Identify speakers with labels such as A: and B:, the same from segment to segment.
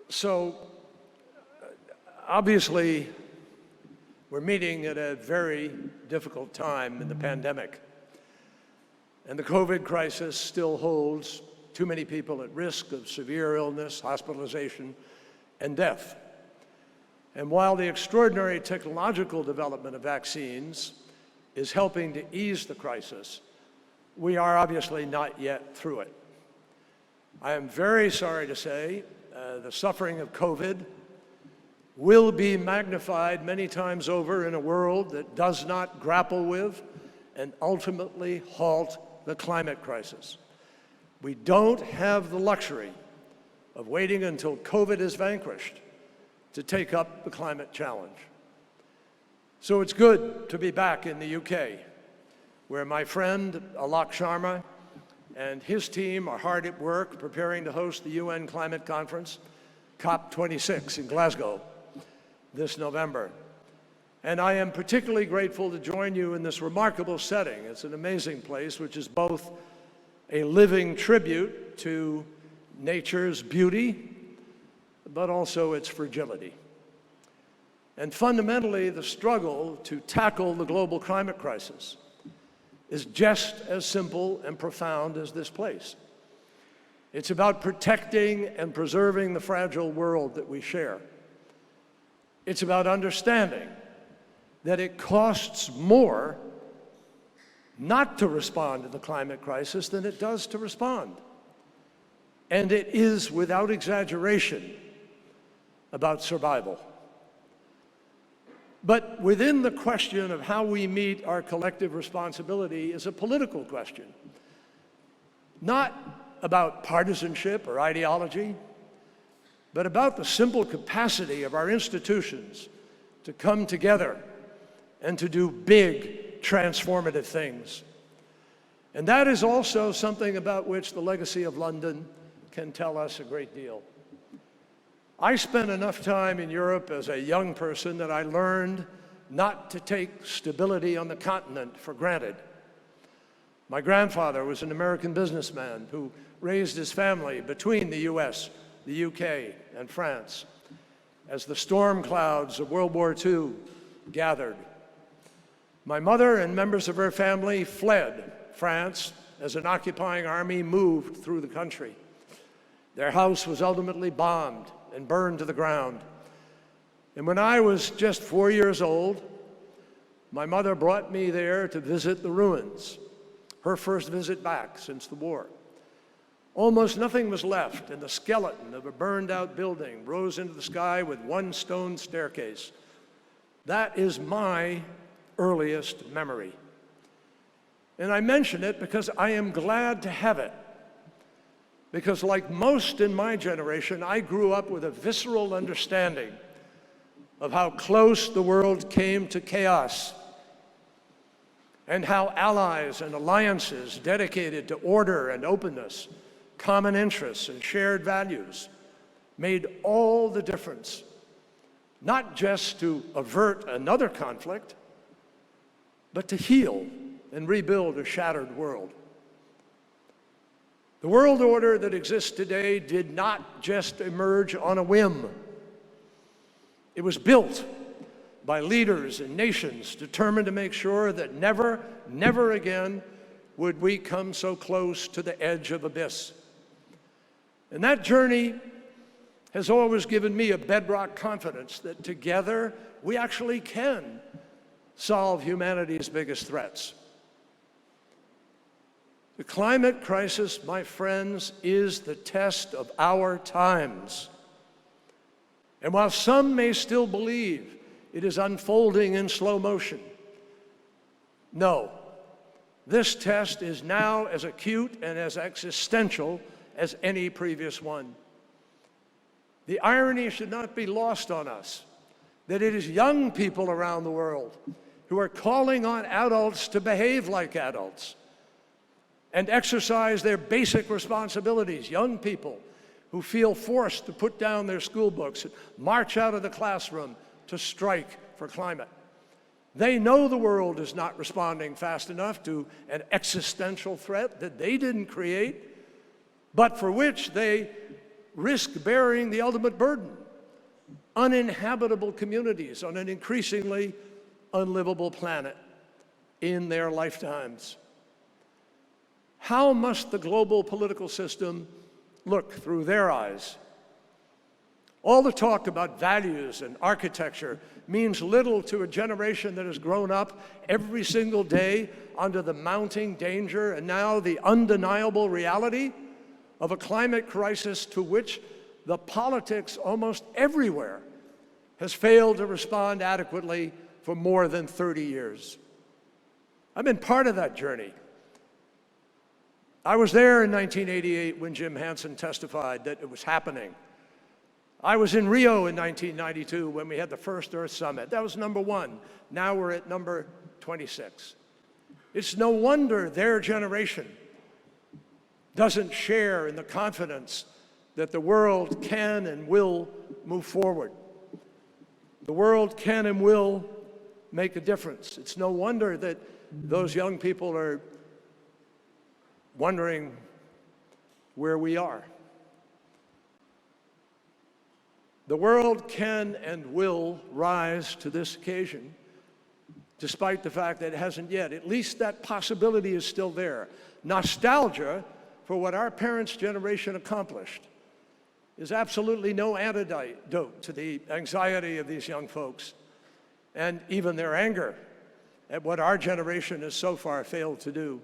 A: So, obviously, we're meeting at a very difficult time in the pandemic. And the COVID crisis still holds too many people at risk of severe illness, hospitalization, and death. And while the extraordinary technological development of vaccines is helping to ease the crisis, we are obviously not yet through it. I am very sorry to say the suffering of COVID will be magnified many times over in a world that does not grapple with and ultimately halt the climate crisis. We don't have the luxury of waiting until COVID is vanquished to take up the climate challenge. So it's good to be back in the UK, where my friend Alok Sharma and his team are hard at work preparing to host the UN Climate Conference, COP26 in Glasgow this November. And I am particularly grateful to join you in this remarkable setting. It's an amazing place, which is both a living tribute to nature's beauty, but also its fragility. And fundamentally, the struggle to tackle the global climate crisis is just as simple and profound as this place. It's about protecting and preserving the fragile world that we share. It's about understanding that it costs more not to respond to the climate crisis than it does to respond. And it is, without exaggeration, about survival. But within the question of how we meet our collective responsibility is a political question, not about partisanship or ideology, but about the simple capacity of our institutions to come together and to do big, transformative things. And that is also something about which the legacy of London can tell us a great deal. I spent enough time in Europe as a young person that I learned not to take stability on the continent for granted. My grandfather was an American businessman who raised his family between the US, the UK, and France as the storm clouds of World War II gathered. My mother and members of her family fled France as an occupying army moved through the country. Their house was ultimately bombed and burned to the ground. And when I was just 4 years old, my mother brought me there to visit the ruins, her first visit back since the war. Almost nothing was left, and the skeleton of a burned-out building rose into the sky with one stone staircase. That is my earliest memory. And I mention it because I am glad to have it. Because like most in my generation, I grew up with a visceral understanding of how close the world came to chaos and how allies and alliances dedicated to order and openness, common interests and shared values made all the difference, not just to avert another conflict, but to heal and rebuild a shattered world. The world order that exists today did not just emerge on a whim. It was built by leaders and nations determined to make sure that never, never again would we come so close to the edge of abyss. And that journey has always given me a bedrock confidence that together we actually can solve humanity's biggest threats. The climate crisis, my friends, is the test of our times. And while some may still believe it is unfolding in slow motion, no, this test is now as acute and as existential as any previous one. The irony should not be lost on us that it is young people around the world who are calling on adults to behave like adults and exercise their basic responsibilities. Young people who feel forced to put down their school books and march out of the classroom to strike for climate. They know the world is not responding fast enough to an existential threat that they didn't create, but for which they risk bearing the ultimate burden, uninhabitable communities on an increasingly unlivable planet in their lifetimes. How must the global political system look through their eyes? All the talk about values and architecture means little to a generation that has grown up every single day under the mounting danger and now the undeniable reality of a climate crisis to which the politics almost everywhere has failed to respond adequately for more than 30 years. I've been part of that journey. I was there in 1988 when Jim Hansen testified that it was happening. I was in Rio in 1992 when we had the first Earth Summit. That was number 1. Now we're at number 26. It's no wonder their generation doesn't share in the confidence that the world can and will move forward. The world can and will make a difference. It's no wonder that those young people are wondering where we are. The world can and will rise to this occasion, despite the fact that it hasn't yet. At least that possibility is still there. Nostalgia for what our parents' generation accomplished is absolutely no antidote to the anxiety of these young folks and even their anger at what our generation has so far failed to do.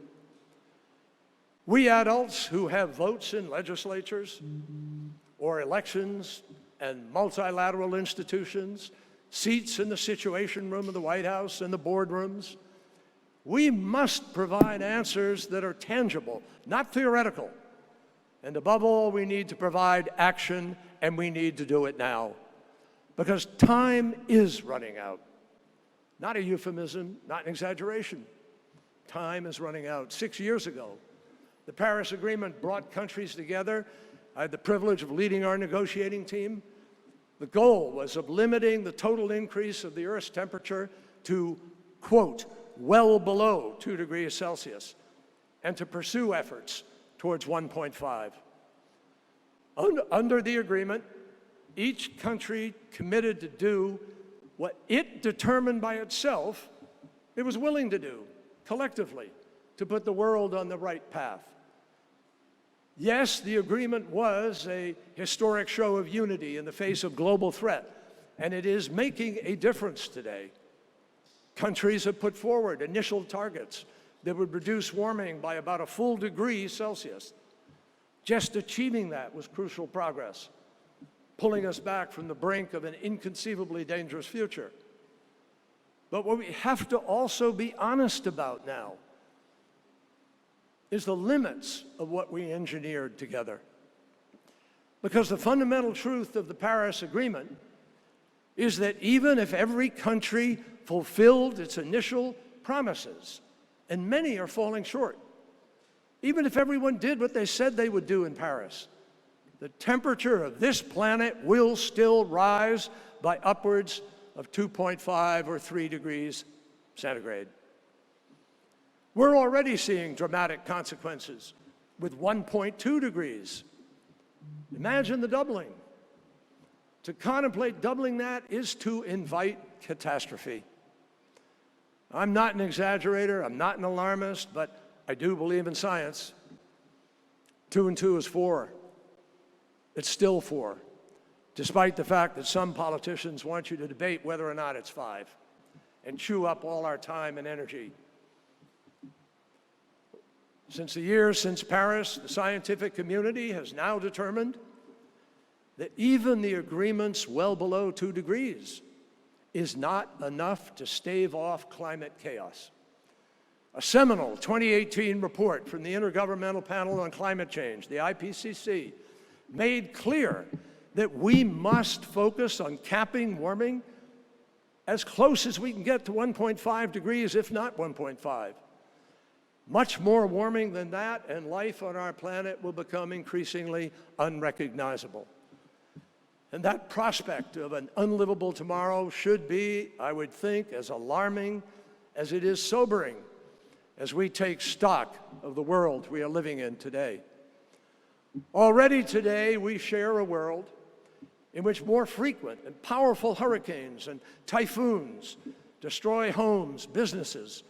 A: We adults who have votes in legislatures or elections and multilateral institutions, seats in the Situation Room of the White House and the boardrooms, we must provide answers that are tangible, not theoretical. And above all, we need to provide action, and we need to do it now. Because time is running out. Not a euphemism, not an exaggeration. Time is running out. 6 years ago, the Paris Agreement brought countries together. I had the privilege of leading our negotiating team. The goal was of limiting the total increase of the Earth's temperature to, quote, well below 2 degrees Celsius, and to pursue efforts towards 1.5. Under the agreement, each country committed to do what it determined by itself it was willing to do, collectively, to put the world on the right path. Yes, the agreement was a historic show of unity in the face of global threat, and it is making a difference today. Countries have put forward initial targets that would reduce warming by about a full degree Celsius. Just achieving that was crucial progress, pulling us back from the brink of an inconceivably dangerous future. But what we have to also be honest about now is the limits of what we engineered together. Because the fundamental truth of the Paris Agreement is that even if every country fulfilled its initial promises, and many are falling short, even if everyone did what they said they would do in Paris, the temperature of this planet will still rise by upwards of 2.5 or 3 degrees centigrade. We're already seeing dramatic consequences with 1.2 degrees. Imagine the doubling. To contemplate doubling that is to invite catastrophe. I'm not an exaggerator, I'm not an alarmist, but I do believe in science. 2 and 2 is 4. It's still 4, despite the fact that some politicians want you to debate whether or not it's 5 and chew up all our time and energy. Since the years since Paris, the scientific community has now determined that even the agreements well below 2 degrees is not enough to stave off climate chaos. A seminal 2018 report from the Intergovernmental Panel on Climate Change, the IPCC, made clear that we must focus on capping warming as close as we can get to 1.5 degrees, if not 1.5. Much more warming than that, and life on our planet will become increasingly unrecognizable. And that prospect of an unlivable tomorrow should be, I would think, as alarming as it is sobering as we take stock of the world we are living in today. Already today, we share a world in which more frequent and powerful hurricanes and typhoons destroy homes, businesses,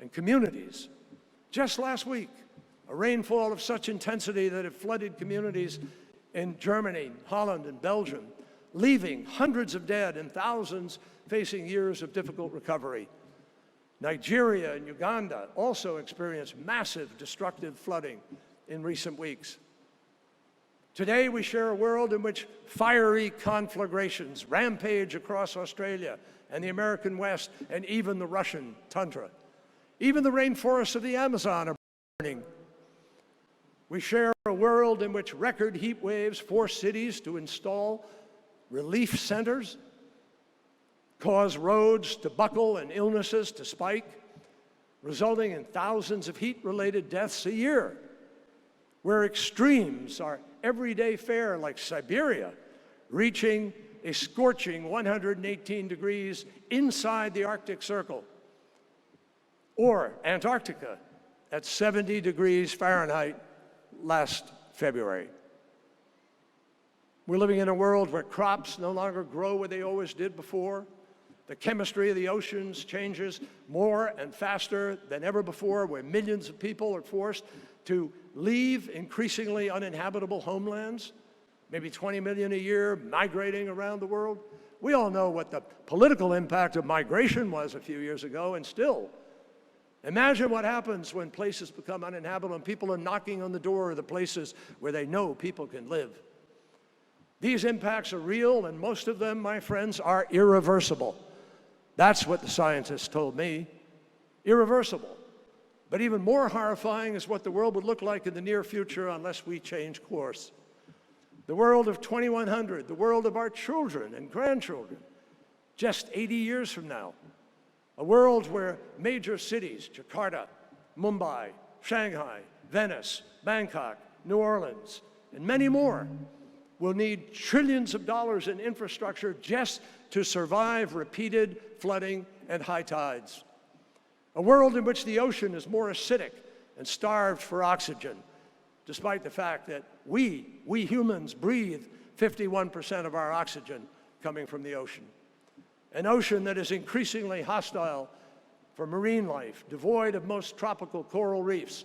A: and communities. Just last week, a rainfall of such intensity that it flooded communities in Germany, Holland, and Belgium, leaving hundreds of dead and thousands facing years of difficult recovery. Nigeria and Uganda also experienced massive destructive flooding in recent weeks. Today, we share a world in which fiery conflagrations rampage across Australia and the American West and even the Russian tundra. Even the rainforests of the Amazon are burning. We share a world in which record heat waves force cities to install relief centers, cause roads to buckle and illnesses to spike, resulting in thousands of heat-related deaths a year, where extremes are everyday fare, like Siberia, reaching a scorching 118 degrees inside the Arctic Circle, or Antarctica at 70 degrees Fahrenheit last February. We're living in a world where crops no longer grow where they always did before. The chemistry of the oceans changes more and faster than ever before, where millions of people are forced to leave increasingly uninhabitable homelands, maybe 20 million a year migrating around the world. We all know what the political impact of migration was a few years ago, and still, imagine what happens when places become uninhabitable and people are knocking on the door of the places where they know people can live. These impacts are real, and most of them, my friends, are irreversible. That's what the scientists told me, irreversible. But even more horrifying is what the world would look like in the near future unless we change course. The world of 2100, the world of our children and grandchildren, just 80 years from now. A world where major cities, Jakarta, Mumbai, Shanghai, Venice, Bangkok, New Orleans, and many more, will need trillions of dollars in infrastructure just to survive repeated flooding and high tides. A world in which the ocean is more acidic and starved for oxygen, despite the fact that we humans breathe 51% of our oxygen coming from the ocean. An ocean that is increasingly hostile for marine life, devoid of most tropical coral reefs,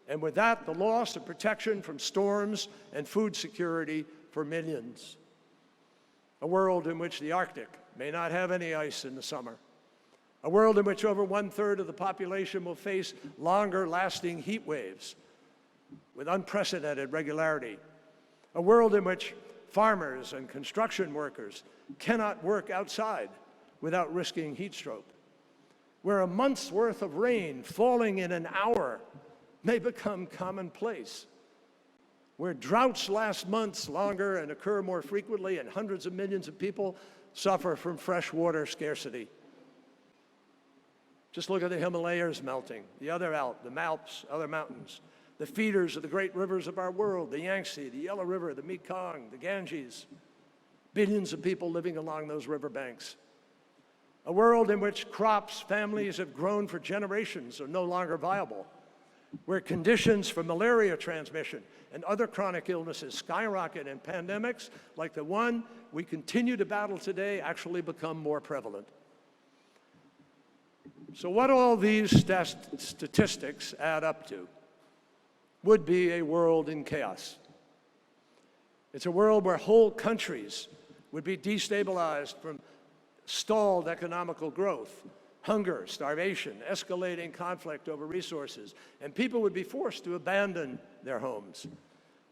A: and with that, the loss of protection from storms and food security for millions. A world in which the Arctic may not have any ice in the summer. A world in which over 1/3 of the population will face longer-lasting heat waves with unprecedented regularity. A world in which farmers and construction workers cannot work outside without risking heat stroke. Where a month's worth of rain falling in an hour may become commonplace. Where droughts last months longer and occur more frequently, and hundreds of millions of people suffer from fresh water scarcity. Just look at the Himalayas melting, the Alps, other mountains, the feeders of the great rivers of our world, the Yangtze, the Yellow River, the Mekong, the Ganges. Billions of people living along those riverbanks. A world in which crops families have grown for generations are no longer viable. Where conditions for malaria transmission and other chronic illnesses skyrocket, and pandemics like the one we continue to battle today actually become more prevalent. So what all these statistics add up to would be a world in chaos. It's a world where whole countries would be destabilized from stalled economical growth, hunger, starvation, escalating conflict over resources, and people would be forced to abandon their homes.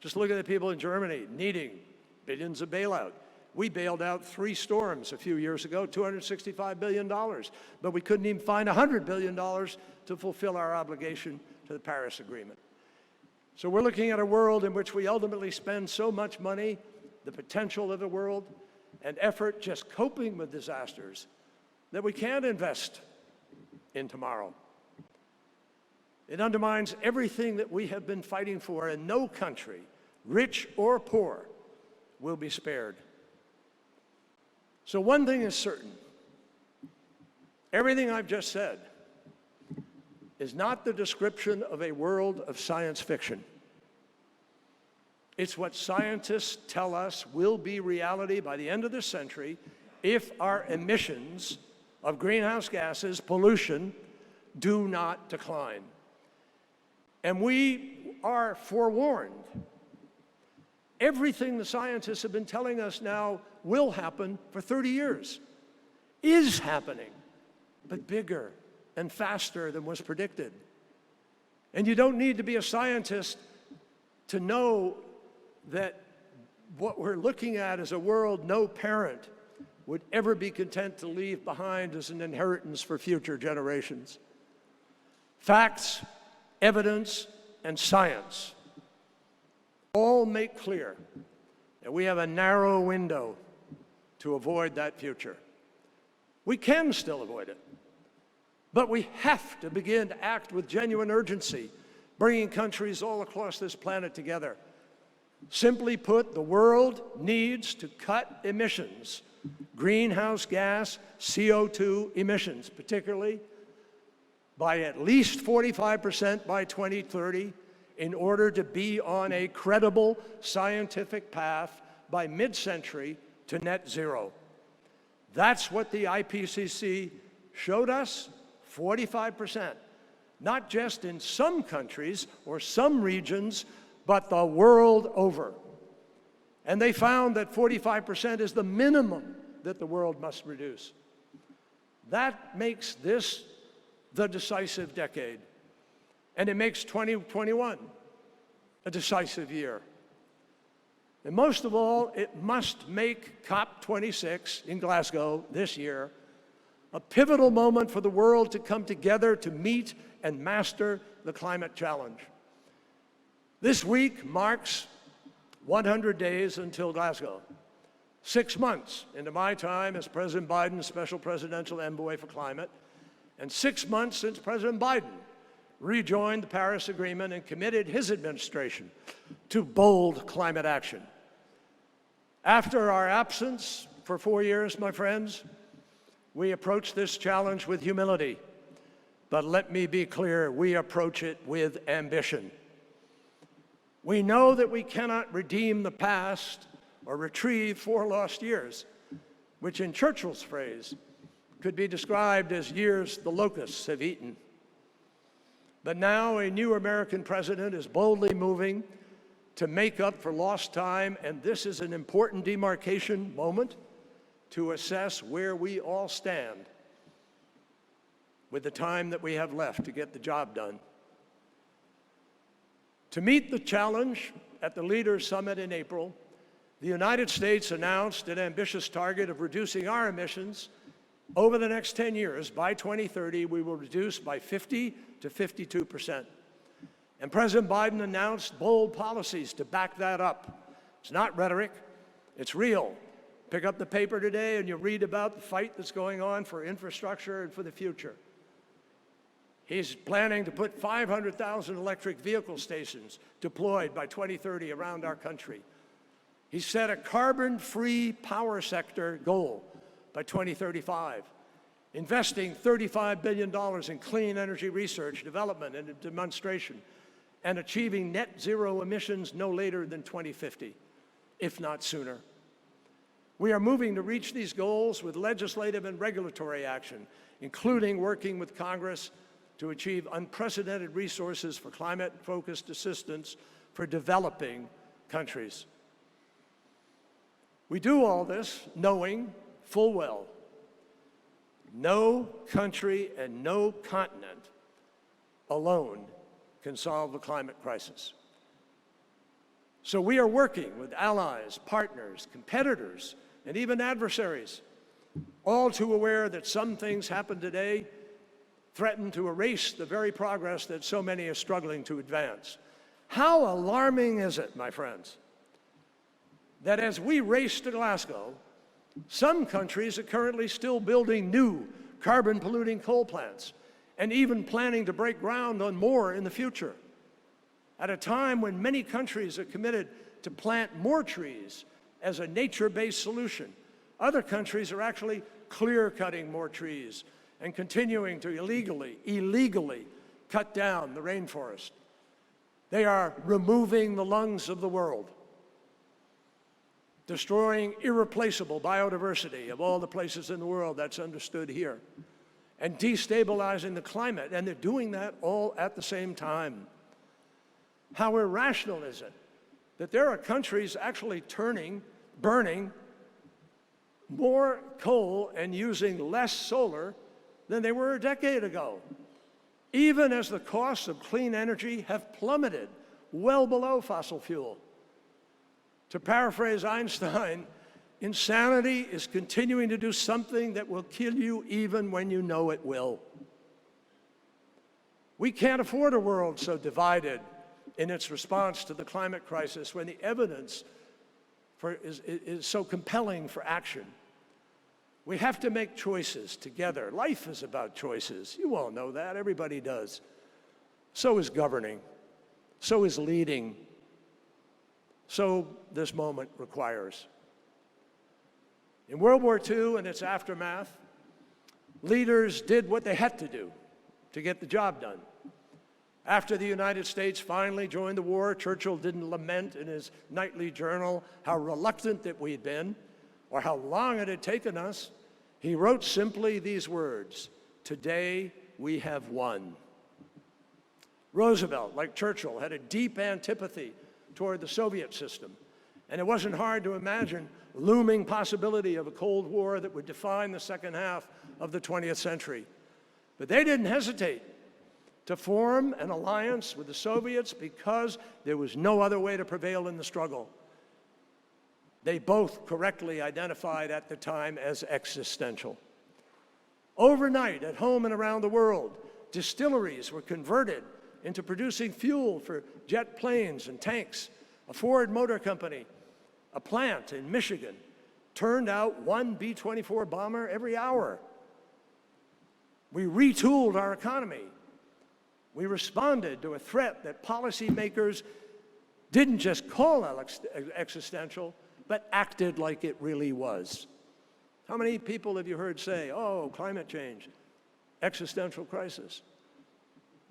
A: Just look at the people in Germany needing billions of bailout. We bailed out 3 storms a few years ago, $265 billion, but we couldn't even find $100 billion to fulfill our obligation to the Paris Agreement. So we're looking at a world in which we ultimately spend so much money, the potential of the world, and effort just coping with disasters that we can't invest in tomorrow. It undermines everything that we have been fighting for, and no country, rich or poor, will be spared. So one thing is certain. Everything I've just said is not the description of a world of science fiction. It's what scientists tell us will be reality by the end of this century if our emissions of greenhouse gases, pollution, do not decline. And we are forewarned. Everything the scientists have been telling us now will happen for 30 years is happening, but bigger and faster than was predicted. And you don't need to be a scientist to know that what we're looking at is a world no parent would ever be content to leave behind as an inheritance for future generations. Facts, evidence, and science all make clear that we have a narrow window to avoid that future. We can still avoid it, but we have to begin to act with genuine urgency, bringing countries all across this planet together. Simply put, the world needs to cut emissions, greenhouse gas, CO2 emissions, particularly, by at least 45% by 2030 in order to be on a credible scientific path by mid-century to net zero. That's what the IPCC showed us, 45%. Not just in some countries or some regions, but the world over. And they found that 45% is the minimum that the world must reduce. That makes this the decisive decade. And it makes 2021 a decisive year. And most of all, it must make COP26 in Glasgow this year a pivotal moment for the world to come together to meet and master the climate challenge. This week marks 100 days until Glasgow, 6 months into my time as President Biden's Special Presidential Envoy for Climate, and 6 months since President Biden rejoined the Paris Agreement and committed his administration to bold climate action. After our absence for 4 years, my friends, we approach this challenge with humility. But let me be clear, we approach it with ambition. We know that we cannot redeem the past or retrieve 4 lost years, which in Churchill's phrase could be described as years the locusts have eaten. But now a new American president is boldly moving to make up for lost time, and this is an important demarcation moment to assess where we all stand with the time that we have left to get the job done. To meet the challenge at the Leaders' Summit in April, the United States announced an ambitious target of reducing our emissions over the next 10 years. By 2030, we will reduce by 50 to 52%. And President Biden announced bold policies to back that up. It's not rhetoric, it's real. Pick up the paper today and you read about the fight that's going on for infrastructure and for the future. He's planning to put 500,000 electric vehicle stations deployed by 2030 around our country. He set a carbon-free power sector goal by 2035, investing $35 billion in clean energy research, development, and demonstration, and achieving net zero emissions no later than 2050, if not sooner. We are moving to reach these goals with legislative and regulatory action, including working with Congress to achieve unprecedented resources for climate-focused assistance for developing countries. We do all this knowing full well no country and no continent alone can solve the climate crisis. So we are working with allies, partners, competitors, and even adversaries, all too aware that some things happen today threaten to erase the very progress that so many are struggling to advance. How alarming is it, my friends, that as we race to Glasgow, some countries are currently still building new carbon-polluting coal plants and even planning to break ground on more in the future. At a time when many countries are committed to plant more trees as a nature-based solution, other countries are actually clear-cutting more trees and continuing to illegally cut down the rainforest. They are removing the lungs of the world. destroying irreplaceable biodiversity of all the places in the world that's understood here, and destabilizing the climate, and they're doing that all at the same time. How irrational is it that there are countries actually burning more coal and using less solar than they were a decade ago, even as the costs of clean energy have plummeted well below fossil fuel? To paraphrase Einstein, insanity is continuing to do something that will kill you even when you know it will. We can't afford a world so divided in its response to the climate crisis when the evidence is so compelling for action. We have to make choices together. Life is about choices. You all know that. Everybody does. So is governing. So is leading. So this moment requires. In World War II and its aftermath, leaders did what they had to do to get the job done. After the United States finally joined the war, Churchill didn't lament in his nightly journal how reluctant that we'd been or how long it had taken us. He wrote simply these words: "Today we have won." Roosevelt, like Churchill, had a deep antipathy toward the Soviet system, and it wasn't hard to imagine the looming possibility of a Cold War that would define the second half of the 20th century. But they didn't hesitate to form an alliance with the Soviets because there was no other way to prevail in the struggle. They both correctly identified at the time as existential. Overnight, at home and around the world, distilleries were converted into producing fuel for jet planes and tanks. A Ford Motor Company, a plant in Michigan, turned out one B-24 bomber every hour. We retooled our economy. We responded to a threat that policymakers didn't just call existential, but acted like it really was. How many people have you heard say, "Oh, climate change, existential crisis"?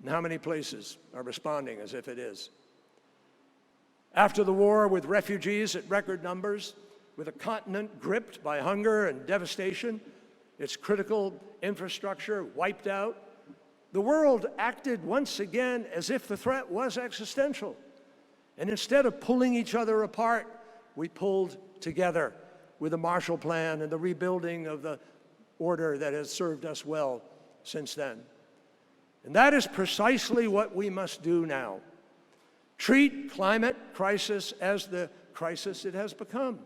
A: And how many places are responding as if it is? After the war, with refugees at record numbers, with a continent gripped by hunger and devastation, its critical infrastructure wiped out, the world acted once again as if the threat was existential. And instead of pulling each other apart, we pulled together with the Marshall Plan and the rebuilding of the order that has served us well since then. And that is precisely what we must do now. Treat climate crisis as the crisis it has become,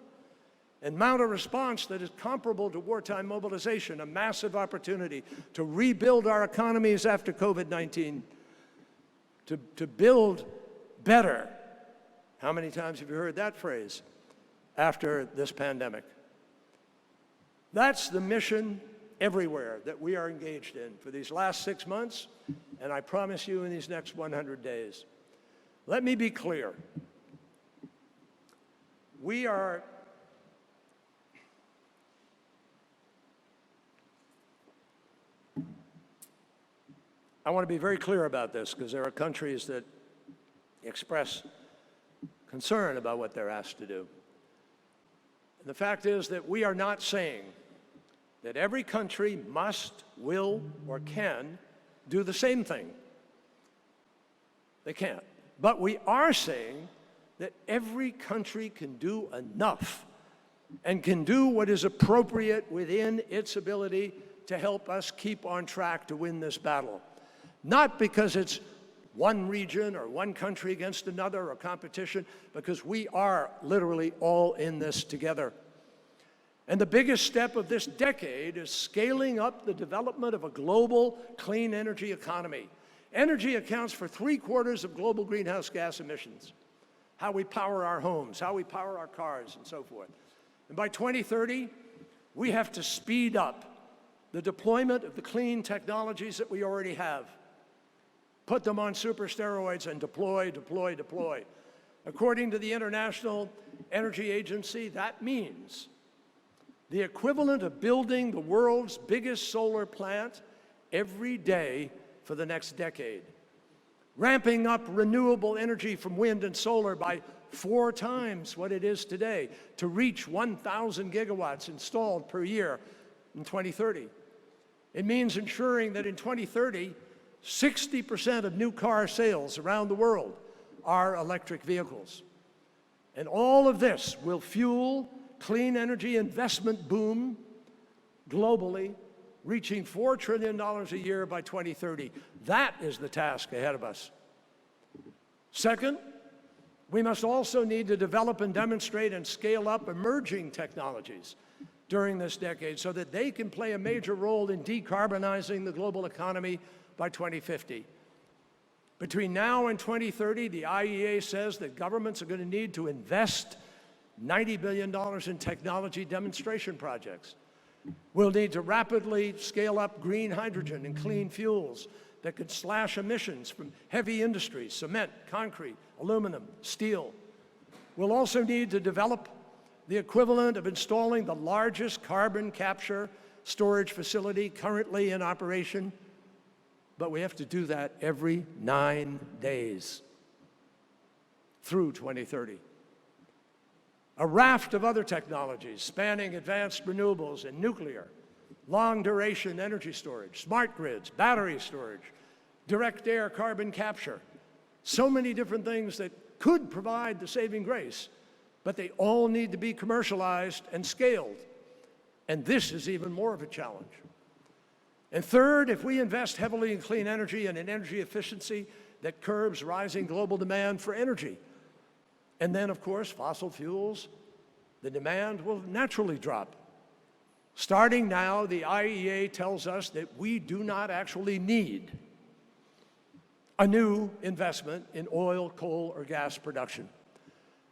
A: and mount a response that is comparable to wartime mobilization, a massive opportunity to rebuild our economies after COVID-19, to build better. How many times have you heard that phrase? After this pandemic. That's the mission everywhere that we are engaged in for these last 6 months, and I promise you in these next 100 days. Let me be clear. I want to be very clear about this because there are countries that express concern about what they're asked to do. And the fact is that we are not saying that every country must, will, or can do the same thing. They can't. But we are saying that every country can do enough and can do what is appropriate within its ability to help us keep on track to win this battle. Not because it's one region or one country against another or competition, because we are literally all in this together. And the biggest step of this decade is scaling up the development of a global clean energy economy. Energy accounts for 3/4 of global greenhouse gas emissions. How we power our homes, how we power our cars, and so forth. And by 2030, we have to speed up the deployment of the clean technologies that we already have. Put them on super steroids and deploy, deploy, deploy. According to the International Energy Agency, that means the equivalent of building the world's biggest solar plant every day for the next decade. Ramping up renewable energy from wind and solar by 4 times what it is today, to reach 1,000 gigawatts installed per year in 2030. It means ensuring that in 2030, 60% of new car sales around the world are electric vehicles. And all of this will fuel clean energy investment boom globally, reaching $4 trillion a year by 2030. That is the task ahead of us. Second, we must also need to develop and demonstrate and scale up emerging technologies during this decade so that they can play a major role in decarbonizing the global economy by 2050. Between now and 2030, the IEA says that governments are going to need to invest $90 billion in technology demonstration projects. We'll need to rapidly scale up green hydrogen and clean fuels that could slash emissions from heavy industries, cement, concrete, aluminum, steel. We'll also need to develop the equivalent of installing the largest carbon capture storage facility currently in operation, but we have to do that every 9 days through 2030. A raft of other technologies spanning advanced renewables and nuclear, long-duration energy storage, smart grids, battery storage, direct air carbon capture. So many different things that could provide the saving grace, but they all need to be commercialized and scaled. And this is even more of a challenge. And third, if we invest heavily in clean energy and in energy efficiency that curbs rising global demand for energy, and then, of course, fossil fuels, the demand will naturally drop. Starting now, the IEA tells us that we do not actually need a new investment in oil, coal, or gas production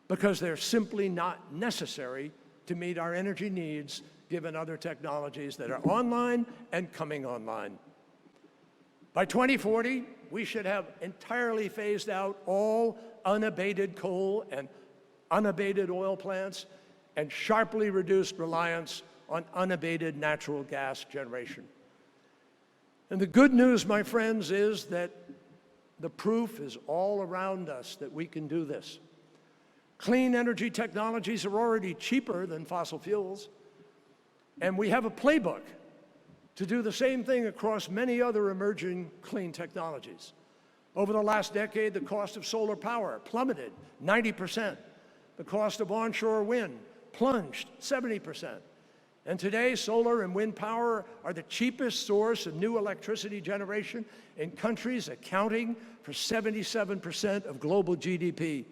A: because they're simply not necessary to meet our energy needs given other technologies that are online and coming online. By 2040, we should have entirely phased out all unabated coal and unabated oil plants and sharply reduced reliance on unabated natural gas generation. And the good news, my friends, is that the proof is all around us that we can do this. Clean energy technologies are already cheaper than fossil fuels, and we have a playbook to do the same thing across many other emerging clean technologies. Over the last decade, the cost of solar power plummeted 90%. The cost of onshore wind plunged 70%. And today, solar and wind power are the cheapest source of new electricity generation in countries accounting for 77% of global GDP.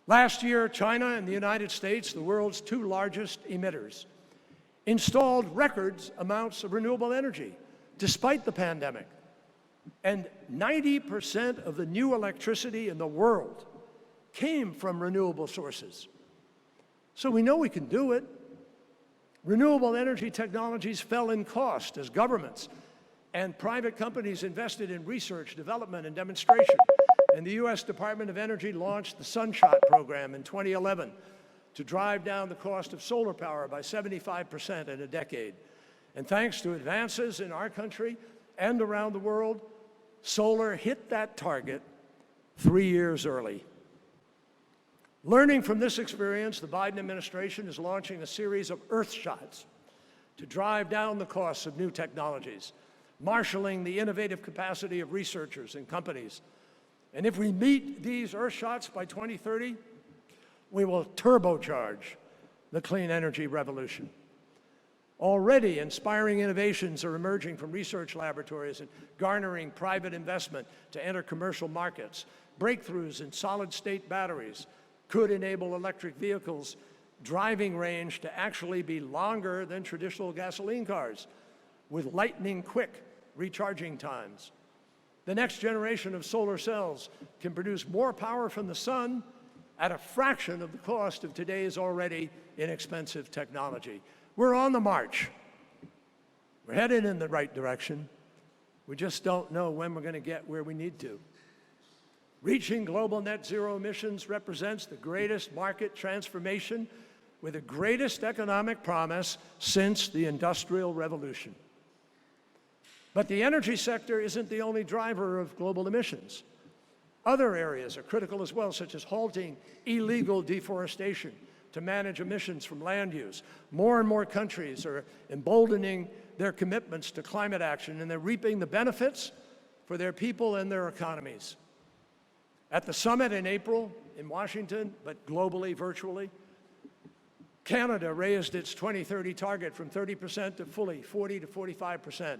A: Last year, China and the United States, the world's 2 largest emitters, installed record amounts of renewable energy despite the pandemic. And 90% of the new electricity in the world came from renewable sources. So we know we can do it. Renewable energy technologies fell in cost as governments and private companies invested in research, development, and demonstration. And the US Department of Energy launched the Sunshot program in 2011 to drive down the cost of solar power by 75% in a decade. And thanks to advances in our country and around the world, solar hit that target 3 years early. Learning from this experience, the Biden administration is launching a series of Earth shots to drive down the costs of new technologies, marshaling the innovative capacity of researchers and companies. And if we meet these Earth shots by 2030, we will turbocharge the clean energy revolution. Already, inspiring innovations are emerging from research laboratories and garnering private investment to enter commercial markets. Breakthroughs in solid-state batteries could enable electric vehicles' driving range to actually be longer than traditional gasoline cars, with lightning-quick recharging times. The next generation of solar cells can produce more power from the sun at a fraction of the cost of today's already inexpensive technology. We're on the march. We're headed in the right direction. We just don't know when we're going to get where we need to. Reaching global net zero emissions represents the greatest market transformation with the greatest economic promise since the Industrial Revolution. But the energy sector isn't the only driver of global emissions. Other areas are critical as well, such as halting illegal deforestation to manage emissions from land use. More and more countries are emboldening their commitments to climate action, and they're reaping the benefits for their people and their economies. At the summit in April in Washington, but globally, virtually, Canada raised its 2030 target from 30% to fully 40 to 45%.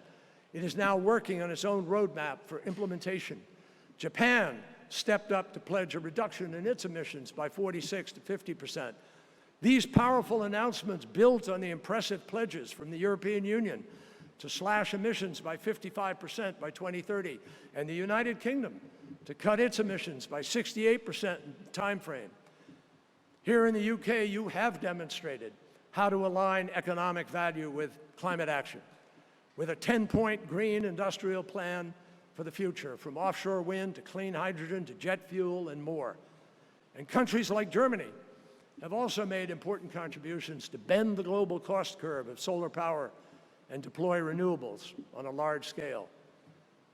A: It is now working on its own roadmap for implementation. Japan stepped up to pledge a reduction in its emissions by 46 to 50%. These powerful announcements built on the impressive pledges from the European Union to slash emissions by 55% by 2030, and the United Kingdom to cut its emissions by 68% in the time frame. Here in the UK, you have demonstrated how to align economic value with climate action, with a 10-point green industrial plan for the future, from offshore wind to clean hydrogen to jet fuel and more. And countries like Germany have also made important contributions to bend the global cost curve of solar power and deploy renewables on a large scale.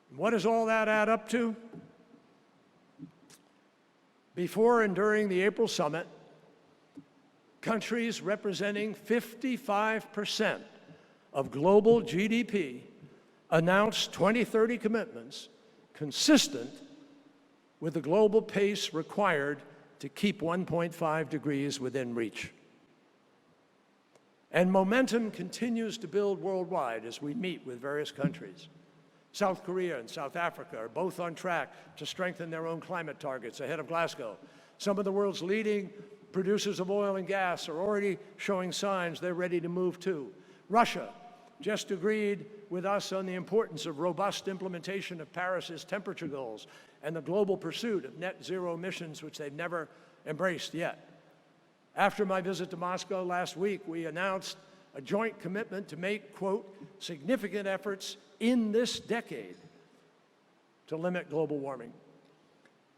A: And what does all that add up to? Before and during the April summit, countries representing 55% of global GDP announced 2030 commitments consistent with the global pace required to keep 1.5 degrees within reach. And momentum continues to build worldwide as we meet with various countries. South Korea and South Africa are both on track to strengthen their own climate targets ahead of Glasgow. Some of the world's leading producers of oil and gas are already showing signs they're ready to move too. Russia just agreed with us on the importance of robust implementation of Paris's temperature goals and the global pursuit of net zero emissions, which they've never embraced yet. After my visit to Moscow last week, we announced a joint commitment to make, quote, significant efforts in this decade to limit global warming.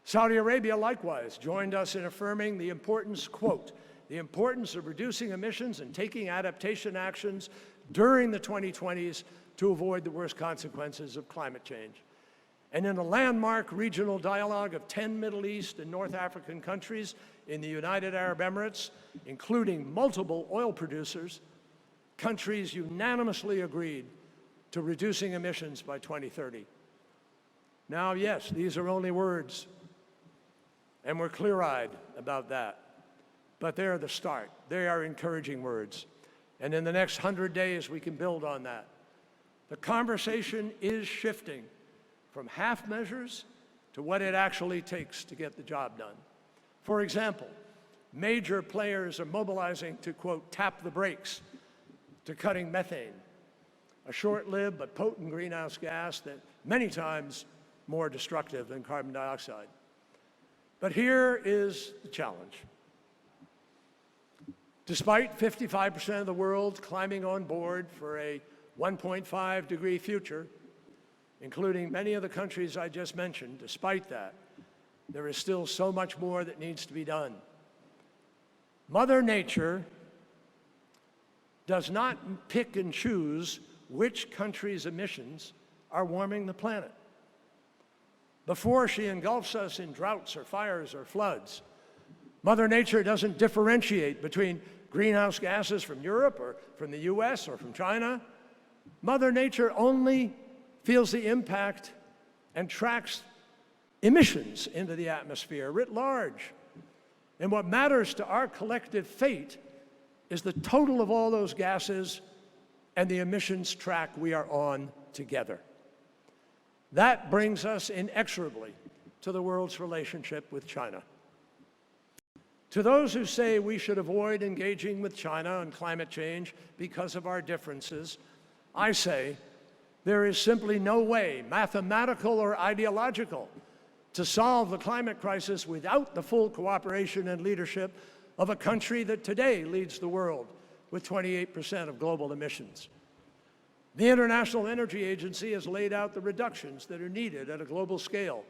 A: Saudi Arabia likewise joined us in affirming the importance, quote, the importance of reducing emissions and taking adaptation actions during the 2020s to avoid the worst consequences of climate change. And in a landmark regional dialogue of 10 Middle East and North African countries in the United Arab Emirates, including multiple oil producers, countries unanimously agreed to reducing emissions by 2030. Now, yes, these are only words, and we're clear-eyed about that. But they're the start. They are encouraging words. And in the next 100 days, we can build on that. The conversation is shifting from half measures to what it actually takes to get the job done. For example, major players are mobilizing to, quote, tap the brakes to cutting methane, a short-lived but potent greenhouse gas that many times more destructive than carbon dioxide. But here is the challenge. Despite 55% of the world climbing on board for a 1.5 degree future, including many of the countries I just mentioned, despite that, there is still so much more that needs to be done. Mother Nature does not pick and choose which country's emissions are warming the planet. Before she engulfs us in droughts or fires or floods, Mother Nature doesn't differentiate between greenhouse gases from Europe or from the US or from China. Mother Nature only feels the impact and tracks emissions into the atmosphere writ large. And what matters to our collective fate is the total of all those gases and the emissions track we are on together. That brings us inexorably to the world's relationship with China. To those who say we should avoid engaging with China on climate change because of our differences, I say there is simply no way, mathematical or ideological, to solve the climate crisis without the full cooperation and leadership of a country that today leads the world with 28% of global emissions. The International Energy Agency has laid out the reductions that are needed at a global scale,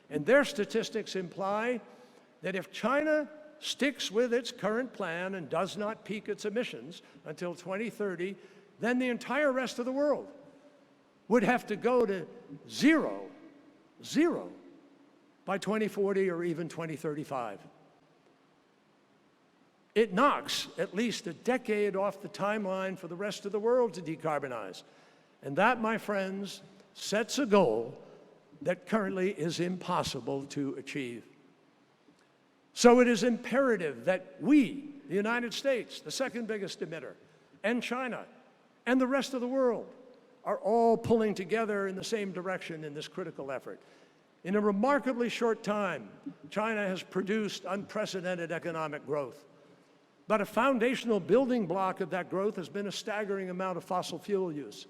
A: and their statistics imply that if China sticks with its current plan and does not peak its emissions until 2030, then the entire rest of the world would have to go to zero by 2040 or even 2035. It knocks at least a decade off the timeline for the rest of the world to decarbonize. And that, my friends, sets a goal that currently is impossible to achieve. So it is imperative that we, the United States, the second biggest emitter, and China, and the rest of the world, are all pulling together in the same direction in this critical effort. In a remarkably short time, China has produced unprecedented economic growth. But a foundational building block of that growth has been a staggering amount of fossil fuel use.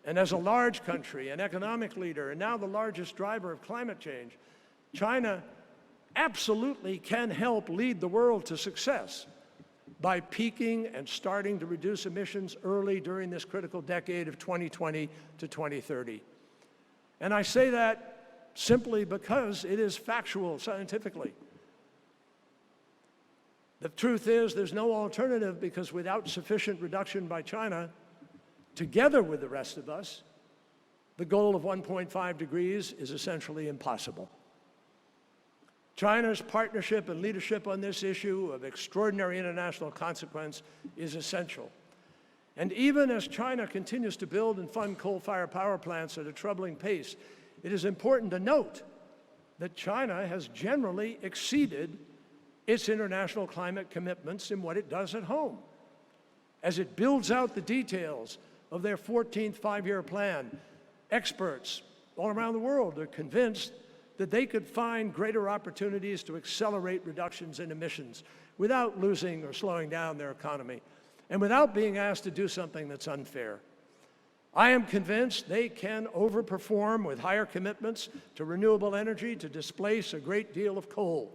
A: And as a large country, an economic leader, and now the largest driver of climate change, China absolutely can help lead the world to success by peaking and starting to reduce emissions early during this critical decade of 2020 to 2030. And I say that simply because it is factual scientifically. The truth is there's no alternative, because without sufficient reduction by China, together with the rest of us, the goal of 1.5 degrees is essentially impossible. China's partnership and leadership on this issue of extraordinary international consequence is essential. And even as China continues to build and fund coal-fired power plants at a troubling pace, it is important to note that China has generally exceeded its international climate commitments in what it does at home. As it builds out the details of their 14th five-year plan, experts all around the world are convinced that they could find greater opportunities to accelerate reductions in emissions without losing or slowing down their economy, and without being asked to do something that's unfair. I am convinced they can overperform with higher commitments to renewable energy to displace a great deal of coal.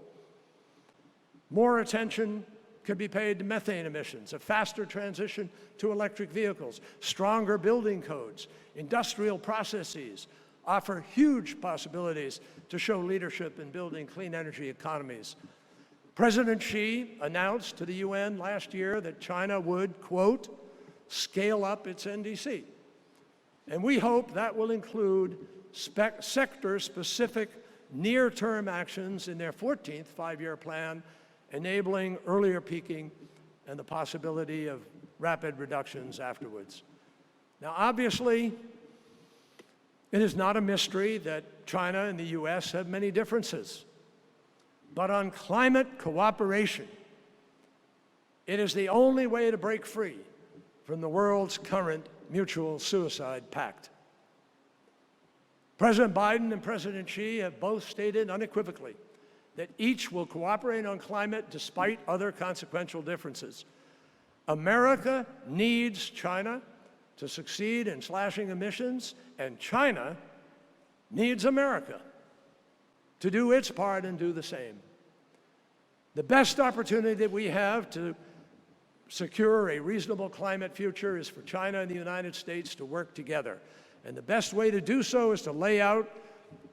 A: More attention could be paid to methane emissions, a faster transition to electric vehicles, stronger building codes, industrial processes offer huge possibilities to show leadership in building clean energy economies. President Xi announced to the UN last year that China would, quote, scale up its NDC. And we hope that will include sector-specific near-term actions in their 14th five-year plan, enabling earlier peaking and the possibility of rapid reductions afterwards. Now, obviously, it is not a mystery that China and the US have many differences. But on climate cooperation, it is the only way to break free from the world's current mutual suicide pact. President Biden and President Xi have both stated unequivocally that each will cooperate on climate despite other consequential differences. America needs China to succeed in slashing emissions, and China needs America to do its part and do the same. The best opportunity that we have to secure a reasonable climate future is for China and the United States to work together. And the best way to do so is to lay out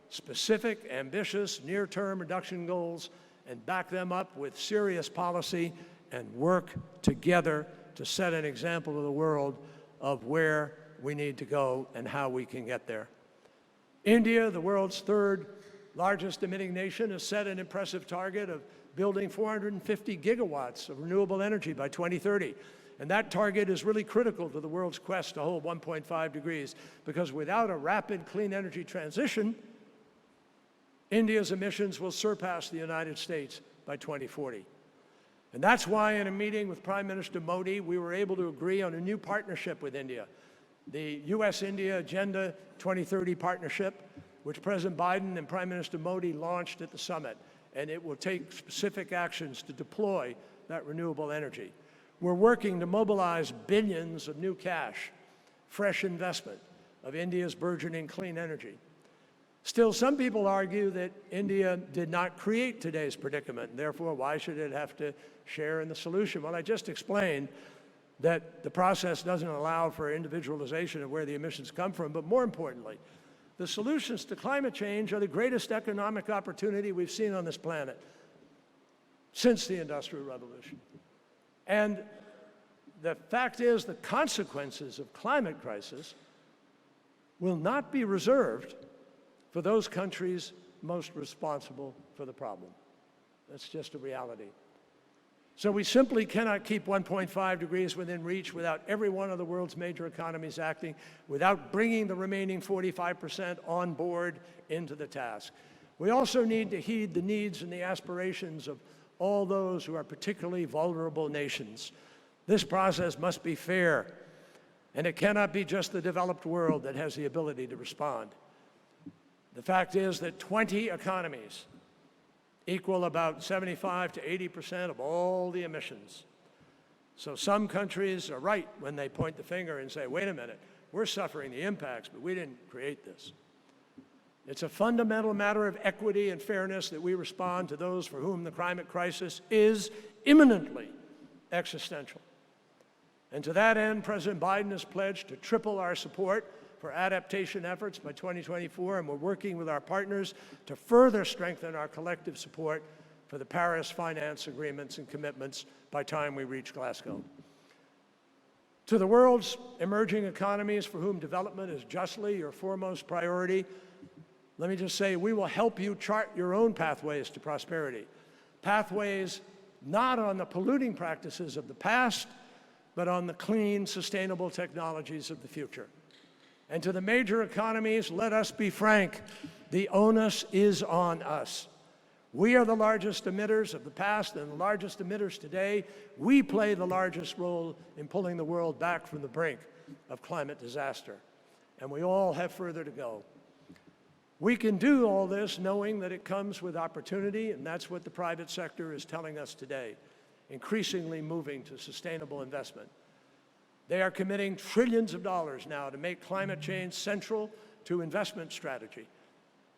A: specific, ambitious, near-term reduction goals and back them up with serious policy and work together to set an example to the world of where we need to go and how we can get there. India, the world's third largest emitting nation, has set an impressive target of building 450 gigawatts of renewable energy by 2030. And that target is really critical to the world's quest to hold 1.5 degrees, because without a rapid clean energy transition, India's emissions will surpass the United States by 2040. And that's why in a meeting with Prime Minister Modi, we were able to agree on a new partnership with India, the US-India Agenda 2030 partnership, which President Biden and Prime Minister Modi launched at the summit. And it will take specific actions to deploy that renewable energy. We're working to mobilize billions of new cash, fresh investment of India's burgeoning clean energy. Still, some people argue that India did not create today's predicament, and therefore, why should it have to share in the solution? Well, I just explained that the process doesn't allow for individualization of where the emissions come from, but more importantly, the solutions to climate change are the greatest economic opportunity we've seen on this planet since the Industrial Revolution. And the fact is, the consequences of climate crisis will not be reserved for those countries most responsible for the problem. That's just a reality. So we simply cannot keep 1.5 degrees within reach without every one of the world's major economies acting, without bringing the remaining 45% on board into the task. We also need to heed the needs and the aspirations of all those who are particularly vulnerable nations. This process must be fair, and it cannot be just the developed world that has the ability to respond. The fact is that 20 economies equal about 75 to 80% of all the emissions. So some countries are right when they point the finger and say, wait a minute, we're suffering the impacts, but we didn't create this. It's a fundamental matter of equity and fairness that we respond to those for whom the climate crisis is imminently existential. And to that end, President Biden has pledged to triple our support for adaptation efforts by 2024, and we're working with our partners to further strengthen our collective support for the Paris finance agreements and commitments by time we reach Glasgow. To the world's emerging economies for whom development is justly your foremost priority, let me just say, we will help you chart your own pathways to prosperity. Pathways not on the polluting practices of the past, but on the clean, sustainable technologies of the future. And to the major economies, let us be frank, the onus is on us. We are the largest emitters of the past and the largest emitters today. We play the largest role in pulling the world back from the brink of climate disaster. And we all have further to go. We can do all this knowing that it comes with opportunity, and that's what the private sector is telling us today, increasingly moving to sustainable investment. They are committing trillions of dollars now to make climate change central to investment strategy.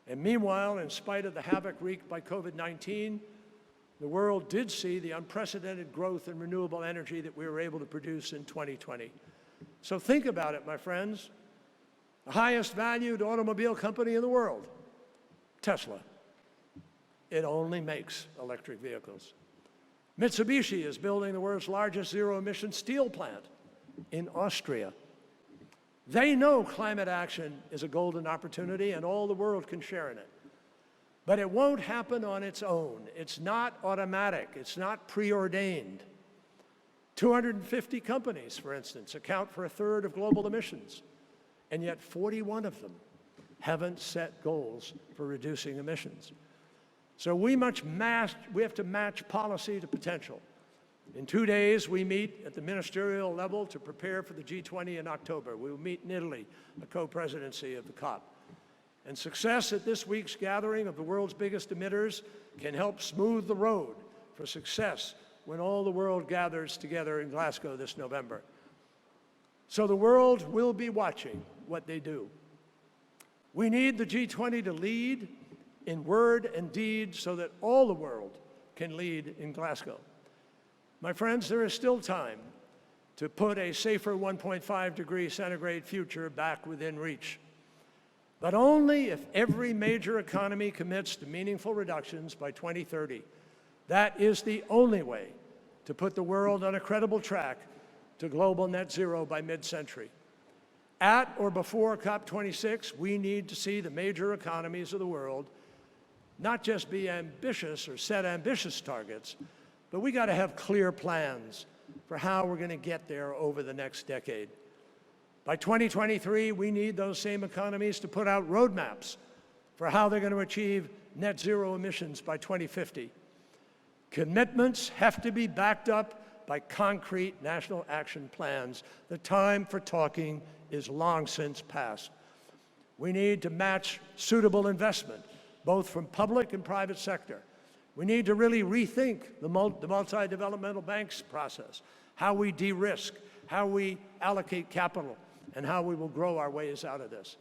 A: And meanwhile, in spite of the havoc wreaked by COVID-19, the world did see the unprecedented growth in renewable energy that we were able to produce in 2020. So think about it, my friends. The highest valued automobile company in the world, Tesla. It only makes electric vehicles. Mitsubishi is building the world's largest zero-emission steel plant in Austria. They know climate action is a golden opportunity and all the world can share in it. But it won't happen on its own. It's not automatic. It's not preordained. 250 companies, for instance, account for a third of global emissions, and yet 41 of them haven't set goals for reducing emissions. So we have to match policy to potential. In 2 days, we meet at the ministerial level to prepare for the G20 in October. We will meet in Italy, a co-presidency of the COP. And success at this week's gathering of the world's biggest emitters can help smooth the road for success when all the world gathers together in Glasgow this November. So the world will be watching what they do. We need the G20 to lead in word and deed so that all the world can lead in Glasgow. My friends, there is still time to put a safer 1.5 degree centigrade future back within reach. But only if every major economy commits to meaningful reductions by 2030. That is the only way to put the world on a credible track to global net zero by mid-century. At or before COP26, we need to see the major economies of the world not just be ambitious or set ambitious targets, but we got to have clear plans for how we're going to get there over the next decade. By 2023, we need those same economies to put out roadmaps for how they're going to achieve net zero emissions by 2050. Commitments have to be backed up by concrete national action plans. The time for talking is long since past. We need to match suitable investment, both from public and private sector. We need to really rethink the multi-developmental banks process, how we de-risk, how we allocate capital, and how we will grow our ways out of this.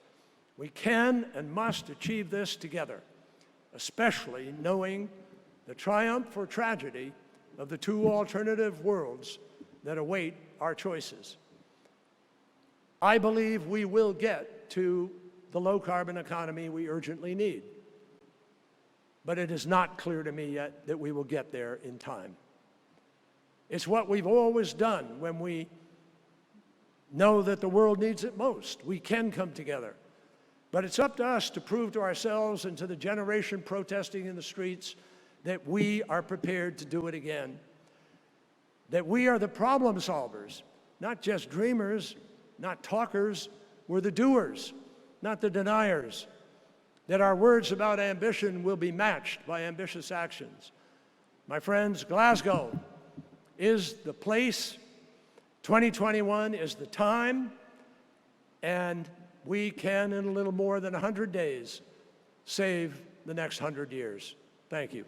A: We can and must achieve this together, especially knowing the triumph or tragedy of the two alternative worlds that await our choices. I believe we will get to the low-carbon economy we urgently need, but it is not clear to me yet that we will get there in time. It's what we've always done when we know that the world needs it most. We can come together. But it's up to us to prove to ourselves and to the generation protesting in the streets that we are prepared to do it again. That we are the problem solvers, not just dreamers, not talkers, we're the doers, not the deniers. That our words about ambition will be matched by ambitious actions. My friends, Glasgow is the place, 2021 is the time, and we can, in a little more than 100 days, save the next 100 years. Thank you.